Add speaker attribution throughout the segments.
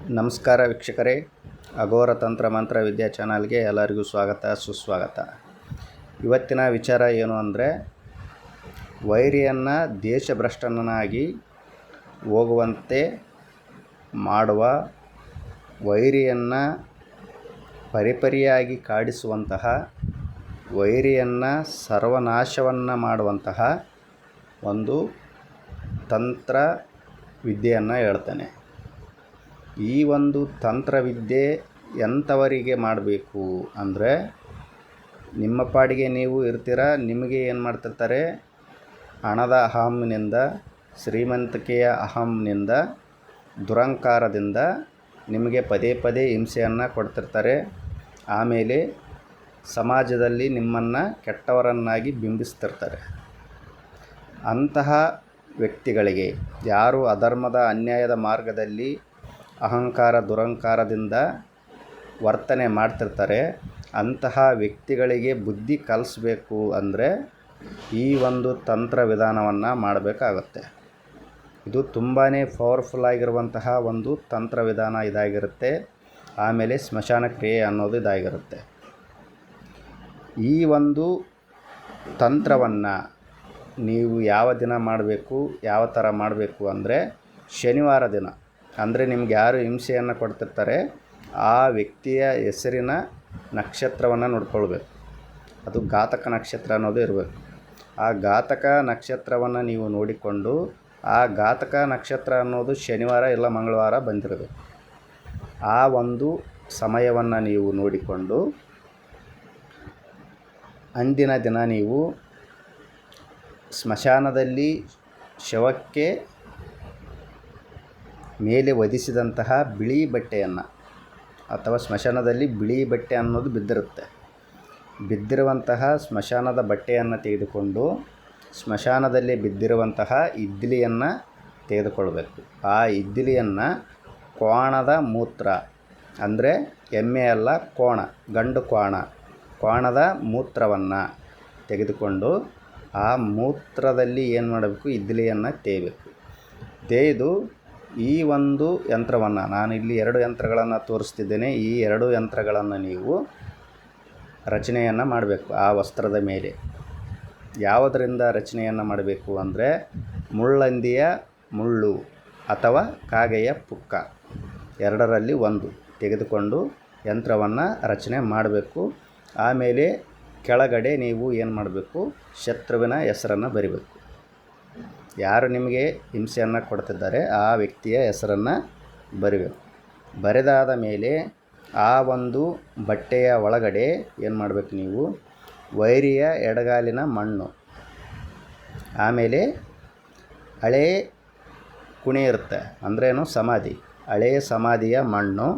Speaker 1: ನಮಸ್ಕಾರ ವೀಕ್ಷಕರೇ, ಅಘೋರ ತಂತ್ರ ಮಂತ್ರ ವಿದ್ಯಾ ಚಾನಲ್ಗೆ ಎಲ್ಲರಿಗೂ ಸ್ವಾಗತ ಸುಸ್ವಾಗತ. ಇವತ್ತಿನ ವಿಚಾರ ಏನು ಅಂದರೆ, ವೈರಿಯನ್ನು ದೇಶಭ್ರಷ್ಟನಾಗಿ ಹೋಗುವಂತೆ ಮಾಡುವ, ವೈರಿಯನ್ನು ಪರಿಪರಿಯಾಗಿ ಕಾಡಿಸುವಂತಹ, ವೈರಿಯನ್ನು ಸರ್ವನಾಶವನ್ನು ಮಾಡುವಂತಹ ಒಂದು ತಂತ್ರ ವಿದ್ಯೆಯನ್ನು ಹೇಳ್ತೇನೆ. ಈ ಒಂದು ತಂತ್ರವಿದ್ಯೆ ಎಂಥವರಿಗೆ ಮಾಡಬೇಕು ಅಂದರೆ, ನಿಮ್ಮ ಪಾಡಿಗೆ ನೀವು ಇರ್ತೀರ, ನಿಮಗೆ ಏನು ಮಾಡ್ತಿರ್ತಾರೆ, ಹಣದ ಅಹಂನಿಂದ, ಶ್ರೀಮಂತಿಕೆಯ ಅಹಂನಿಂದ, ದುರಂಕಾರದಿಂದ ನಿಮಗೆ ಪದೇ ಪದೇ ಹಿಂಸೆಯನ್ನು ಕೊಡ್ತಿರ್ತಾರೆ. ಆಮೇಲೆ ಸಮಾಜದಲ್ಲಿ ನಿಮ್ಮನ್ನು ಕೆಟ್ಟವರನ್ನಾಗಿ ಬಿಂಬಿಸ್ತಿರ್ತಾರೆ. ಅಂತಹ ವ್ಯಕ್ತಿಗಳಿಗೆ, ಯಾರು ಅಧರ್ಮದ ಅನ್ಯಾಯದ ಮಾರ್ಗದಲ್ಲಿ ಅಹಂಕಾರ ದುರಂಕಾರದಿಂದ ವರ್ತನೆ ಮಾಡ್ತಿರ್ತಾರೆ, ಅಂತಹ ವ್ಯಕ್ತಿಗಳಿಗೆ ಬುದ್ಧಿ ಕಲಿಸ್ಬೇಕು ಅಂದರೆ ಈ ಒಂದು ತಂತ್ರ ವಿಧಾನವನ್ನು ಮಾಡಬೇಕಾಗುತ್ತೆ. ಇದು ತುಂಬಾ ಪವರ್ಫುಲ್ ಆಗಿರುವಂತಹ ಒಂದು ತಂತ್ರ ವಿಧಾನ ಇದಾಗಿರುತ್ತೆ. ಆಮೇಲೆ ಸ್ಮಶಾನ ಕ್ರಿಯೆ ಅನ್ನೋದು ಇದಾಗಿರುತ್ತೆ. ಈ ಒಂದು ತಂತ್ರವನ್ನು ನೀವು ಯಾವ ದಿನ ಮಾಡಬೇಕು, ಯಾವ ಥರ ಮಾಡಬೇಕು ಅಂದರೆ, ಶನಿವಾರ ದಿನ. ಅಂದರೆ ನಿಮ್ಗೆ ಯಾರು ಹಿಂಸೆಯನ್ನು ಕೊಡ್ತಿರ್ತಾರೆ ಆ ವ್ಯಕ್ತಿಯ ಹೆಸರಿನ ನಕ್ಷತ್ರವನ್ನು ನೋಡ್ಕೊಳ್ಬೇಕು. ಅದು ಘಾತಕ ನಕ್ಷತ್ರ ಅನ್ನೋದು ಇರಬೇಕು. ಆ ಘಾತಕ ನಕ್ಷತ್ರವನ್ನು ನೀವು ನೋಡಿಕೊಂಡು, ಆ ಘಾತಕ ನಕ್ಷತ್ರ ಅನ್ನೋದು ಶನಿವಾರ ಇಲ್ಲ ಮಂಗಳವಾರ ಬಂದಿರಬೇಕು. ಆ ಒಂದು ಸಮಯವನ್ನು ನೀವು ನೋಡಿಕೊಂಡು ಅಂದಿನ ದಿನ ನೀವು ಸ್ಮಶಾನದಲ್ಲಿ ಶವಕ್ಕೆ ಮೇಲೆ ಒದಿಸಿದಂತಹ ಬಿಳಿ ಬಟ್ಟೆಯನ್ನು, ಅಥವಾ ಸ್ಮಶಾನದಲ್ಲಿ ಬಿಳಿ ಬಟ್ಟೆ ಅನ್ನೋದು ಬಿದ್ದಿರುವಂತಹ ಸ್ಮಶಾನದ ಬಟ್ಟೆಯನ್ನು ತೆಗೆದುಕೊಂಡು ಸ್ಮಶಾನದಲ್ಲಿ ಬಿದ್ದಿರುವಂತಹ ಇದ್ದಿಲಿಯನ್ನು ತೆಗೆದುಕೊಳ್ಬೇಕು. ಆ ಇದ್ದಿಲಿಯನ್ನು ಕ್ವಾಣದ ಮೂತ್ರ, ಅಂದರೆ ಎಮ್ಮೆ ಅಲ್ಲ, ಕೋಣ, ಗಂಡು ಕ್ವಾಣದ ಮೂತ್ರವನ್ನು ತೆಗೆದುಕೊಂಡು ಆ ಮೂತ್ರದಲ್ಲಿ ಏನು ಮಾಡಬೇಕು, ಇದ್ದಿಲಿಯನ್ನು ತೇಯ್ದು ಈ ಒಂದು ಯಂತ್ರವನ್ನು, ನಾನಿಲ್ಲಿ 2 ಯಂತ್ರಗಳನ್ನು ತೋರಿಸ್ತಿದ್ದೇನೆ. ಈ 2 ಯಂತ್ರಗಳನ್ನು ನೀವು ರಚನೆಯನ್ನು ಮಾಡಬೇಕು ಆ ವಸ್ತ್ರದ ಮೇಲೆ. ಯಾವುದರಿಂದ ರಚನೆಯನ್ನು ಮಾಡಬೇಕು ಅಂದರೆ, ಮುಳ್ಳಂದಿಯ ಮುಳ್ಳು ಅಥವಾ ಕಾಗೆಯ ಪುಕ್ಕ, 2ರಲ್ಲಿ 1 ತೆಗೆದುಕೊಂಡು ಯಂತ್ರವನ್ನು ರಚನೆ ಮಾಡಬೇಕು. ಆಮೇಲೆ ಕೆಳಗಡೆ ನೀವು ಏನು ಮಾಡಬೇಕು, ಶತ್ರುವಿನ ಹೆಸರನ್ನು ಬರಿಬೇಕು. ಯಾರು ನಿಮಗೆ ಹಿಂಸೆಯನ್ನು ಕೊಡ್ತಿದ್ದಾರೆ ಆ ವ್ಯಕ್ತಿಯ ಹೆಸರನ್ನು ಬರಿಬೇಕು. ಬರೆದಾದ ಮೇಲೆ ಆ ಒಂದು ಬಟ್ಟೆಯ ಒಳಗಡೆ ಏನು ಮಾಡಬೇಕು, ನೀವು ವೈರಿಯ ಎಡಗಾಲಿನ ಮಣ್ಣು, ಆಮೇಲೆ ಹಳೇ ಕುಣಿ ಇರುತ್ತೆ, ಅಂದ್ರೇನು ಸಮಾಧಿ, ಹಳೆಯ ಸಮಾಧಿಯ ಮಣ್ಣು,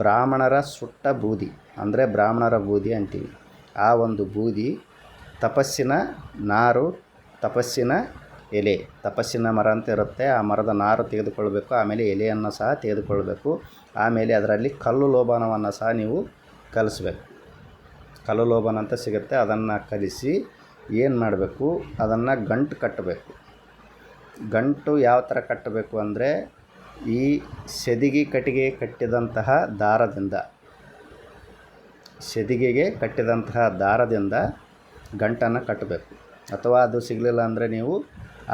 Speaker 1: ಬ್ರಾಹ್ಮಣರ ಸುಟ್ಟ ಬೂದಿ, ಅಂದರೆ ಬ್ರಾಹ್ಮಣರ ಬೂದಿ ಅಂತೀವಿ. ಆ ಒಂದು ಬೂದಿ, ತಪಸ್ಸಿನ ನಾರು, ತಪಸ್ಸಿನ ಎಲೆ, ತಪಸ್ಸಿನ ಮರ ಅಂತ ಇರುತ್ತೆ, ಆ ಮರದ ನಾರು ತೆಗೆದುಕೊಳ್ಬೇಕು. ಆಮೇಲೆ ಎಲೆಯನ್ನು ಸಹ ತೆಗೆದುಕೊಳ್ಬೇಕು. ಆಮೇಲೆ ಅದರಲ್ಲಿ ಕಲ್ಲು ಲೋಬನವನ್ನು ಸಹ ನೀವು ಕಲಿಸ್ಬೇಕು. ಕಲ್ಲು ಲೋಬನ ಅಂತ ಸಿಗುತ್ತೆ, ಅದನ್ನು ಕಲಿಸಿ ಏನು ಮಾಡಬೇಕು, ಅದನ್ನು ಗಂಟು ಕಟ್ಟಬೇಕು. ಗಂಟು ಯಾವ ಥರ ಕಟ್ಟಬೇಕು ಅಂದರೆ, ಈ ಸೆದಿಗೆ ಕಟ್ಟಿಗೆ ಕಟ್ಟಿದಂತಹ ದಾರದಿಂದ ಗಂಟನ್ನು ಕಟ್ಟಬೇಕು. ಅಥವಾ ಅದು ಸಿಗಲಿಲ್ಲ ಅಂದರೆ ನೀವು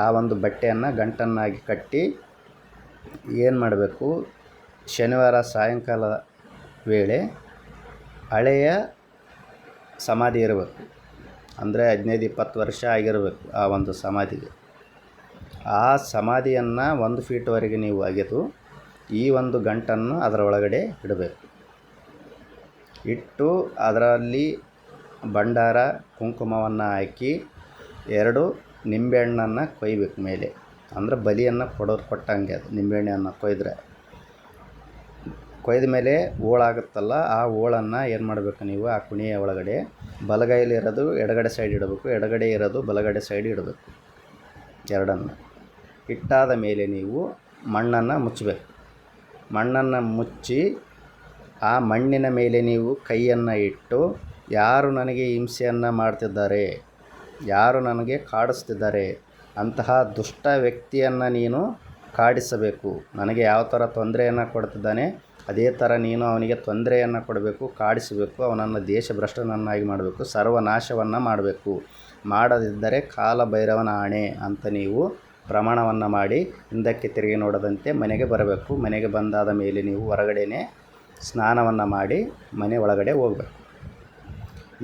Speaker 1: ಆ ಒಂದು ಬಟ್ಟೆಯನ್ನು ಗಂಟನ್ನಾಗಿ ಕಟ್ಟಿ ಏನು ಮಾಡಬೇಕು, ಶನಿವಾರ ಸಾಯಂಕಾಲ ವೇಳೆ ಹಳೆಯ ಸಮಾಧಿ ಇರಬೇಕು, ಅಂದರೆ 15-20 ವರ್ಷ ಆಗಿರಬೇಕು ಆ ಒಂದು ಸಮಾಧಿಗೆ. ಆ ಸಮಾಧಿಯನ್ನು 1 ಫೀಟ್ವರೆಗೆ ನೀವು ಅಗೆದು ಈ ಒಂದು ಗಂಟನ್ನು ಅದರ ಒಳಗಡೆ ಇಡಬೇಕು. ಇಟ್ಟು ಅದರಲ್ಲಿ ಭಂಡಾರ ಕುಂಕುಮವನ್ನು ಹಾಕಿ 2 ನಿಂಬೆಹಣ್ಣನ್ನು ಕೊಯ್ಬೇಕು ಮೇಲೆ, ಅಂದರೆ ಬಲಿಯನ್ನು ಕೊಟ್ಟಂಗೆ. ಅದು ನಿಂಬೆಹಣ್ಣನ್ನು ಕೊಯ್ದ ಮೇಲೆ ಹೋಳಾಗುತ್ತಲ್ಲ, ಆ ಹೋಳನ್ನು ಏನು ಮಾಡಬೇಕು, ನೀವು ಆ ಕುಣಿಯ ಒಳಗಡೆ ಬಲಗೈಲಿ ಇರೋದು ಎಡಗಡೆ ಸೈಡ್ ಇಡಬೇಕು, ಎಡಗಡೆ ಇರೋದು ಬಲಗಡೆ ಸೈಡ್ ಇಡಬೇಕು. 2 ಇಟ್ಟಾದ ಮೇಲೆ ನೀವು ಮಣ್ಣನ್ನು ಮುಚ್ಚಬೇಕು. ಮಣ್ಣನ್ನು ಮುಚ್ಚಿ ಆ ಮಣ್ಣಿನ ಮೇಲೆ ನೀವು ಕೈಯನ್ನು ಇಟ್ಟು, ಯಾರು ನನಗೆ ಹಿಂಸೆಯನ್ನು ಮಾಡ್ತಿದ್ದಾರೆ, ಯಾರು ನನಗೆ ಕಾಡಿಸ್ತಿದ್ದಾರೆ ಅಂತಹ ದುಷ್ಟ ವ್ಯಕ್ತಿಯನ್ನು ನೀನು ಕಾಡಿಸಬೇಕು. ನನಗೆ ಯಾವ ಥರ ತೊಂದರೆಯನ್ನು ಕೊಡ್ತಿದ್ದಾನೆ ಅದೇ ಥರ ನೀನು ಅವನಿಗೆ ತೊಂದರೆಯನ್ನು ಕೊಡಬೇಕು, ಕಾಡಿಸಬೇಕು, ಅವನನ್ನು ದೇಶಭ್ರಷ್ಟನನ್ನಾಗಿ ಮಾಡಬೇಕು, ಸರ್ವನಾಶವನ್ನು ಮಾಡಬೇಕು. ಮಾಡದಿದ್ದರೆ ಕಾಲಭೈರವನ ಆಣೆ ಅಂತ ನೀವು ಪ್ರಮಾಣವನ್ನು ಮಾಡಿ ಹಿಂದಕ್ಕೆ ತಿರುಗಿ ನೋಡದಂತೆ ಮನೆಗೆ ಬರಬೇಕು. ಮನೆಗೆ ಬಂದಾದ ಮೇಲೆ ನೀವು ಹೊರಗಡೆನೇ ಸ್ನಾನವನ್ನು ಮಾಡಿ ಮನೆ ಒಳಗಡೆ ಹೋಗಬೇಕು.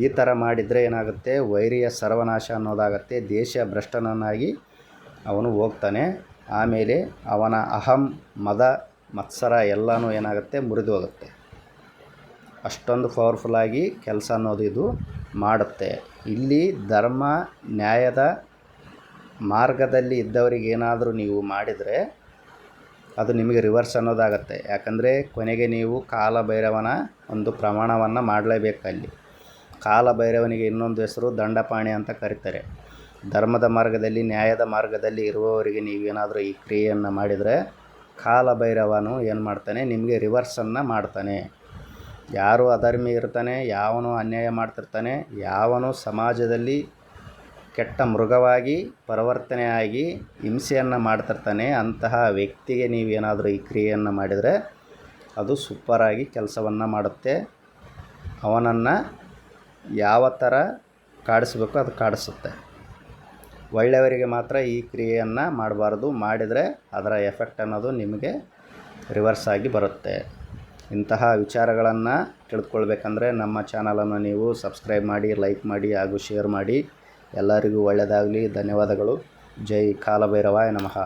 Speaker 1: ಈ ಥರ ಮಾಡಿದರೆ ಏನಾಗುತ್ತೆ, ವೈರಿಯ ಸರ್ವನಾಶ ಅನ್ನೋದಾಗತ್ತೆ. ದೇಶ ಭ್ರಷ್ಟನನ್ನಾಗಿ ಅವನು ಹೋಗ್ತಾನೆ. ಆಮೇಲೆ ಅವನ ಅಹಂ, ಮದ, ಮತ್ಸರ ಎಲ್ಲನೂ ಏನಾಗುತ್ತೆ, ಮುರಿದು ಹೋಗುತ್ತೆ. ಅಷ್ಟೊಂದು ಪವರ್ಫುಲ್ಲಾಗಿ ಕೆಲಸ ಅನ್ನೋದು ಇದು ಮಾಡುತ್ತೆ. ಇಲ್ಲಿ ಧರ್ಮ ನ್ಯಾಯದ ಮಾರ್ಗದಲ್ಲಿ ಇದ್ದವರಿಗೆ ಏನಾದರೂ ನೀವು ಮಾಡಿದರೆ ಅದು ನಿಮಗೆ ರಿವರ್ಸ್ ಅನ್ನೋದಾಗತ್ತೆ. ಯಾಕಂದರೆ ಕೊನೆಗೆ ನೀವು ಕಾಲಭೈರವನ ಒಂದು ಪ್ರಮಾಣವನ್ನು ಮಾಡಲೇಬೇಕಲ್ಲಿ. ಕಾಲಭೈರವನಿಗೆ ಇನ್ನೊಂದು ಹೆಸರು ದಂಡಪಾಣಿ ಅಂತ ಕರೀತಾರೆ. ಧರ್ಮದ ಮಾರ್ಗದಲ್ಲಿ, ನ್ಯಾಯದ ಮಾರ್ಗದಲ್ಲಿ ಇರುವವರಿಗೆ ನೀವೇನಾದರೂ ಈ ಕ್ರಿಯೆಯನ್ನು ಮಾಡಿದರೆ ಕಾಲಭೈರವನು ಏನು ಮಾಡ್ತಾನೆ, ನಿಮಗೆ ರಿವರ್ಸನ್ನು ಮಾಡ್ತಾನೆ. ಯಾರು ಅಧರ್ಮಿ ಇರ್ತಾನೆ, ಯಾವನು ಅನ್ಯಾಯ ಮಾಡ್ತಿರ್ತಾನೆ, ಯಾವನು ಸಮಾಜದಲ್ಲಿ ಕೆಟ್ಟ ಮೃಗವಾಗಿ ಪರಿವರ್ತನೆಯಾಗಿ ಹಿಂಸೆಯನ್ನು ಮಾಡ್ತಿರ್ತಾನೆ, ಅಂತಹ ವ್ಯಕ್ತಿಗೆ ನೀವೇನಾದರೂ ಈ ಕ್ರಿಯೆಯನ್ನು ಮಾಡಿದರೆ ಅದು ಸೂಪರಾಗಿ ಕೆಲಸವನ್ನು ಮಾಡುತ್ತೆ. ಅವನನ್ನು ಯಾವ ಥರ ಕಾಡಿಸ್ಬೇಕು ಅದು ಕಾಡಿಸುತ್ತೆ. ಒಳ್ಳೆಯವರಿಗೆ ಮಾತ್ರ ಈ ಕ್ರಿಯೆಯನ್ನು ಮಾಡಬಾರ್ದು. ಮಾಡಿದರೆ ಅದರ ಎಫೆಕ್ಟ್ ಅನ್ನೋದು ನಿಮಗೆ ರಿವರ್ಸ್ ಆಗಿ ಬರುತ್ತೆ. ಇಂತಹ ವಿಚಾರಗಳನ್ನು ತಿಳಿದುಕೊಳ್ಬೇಕಂದ್ರೆ ನಮ್ಮ ಚಾನಲನ್ನು ನೀವು ಸಬ್ಸ್ಕ್ರೈಬ್ ಮಾಡಿ, ಲೈಕ್ ಮಾಡಿ ಹಾಗೂ ಶೇರ್ ಮಾಡಿ. ಎಲ್ಲರಿಗೂ ಒಳ್ಳೆಯದಾಗಲಿ. ಧನ್ಯವಾದಗಳು. ಜೈ ಕಾಲಭೈರವಾಯ ನಮಃ.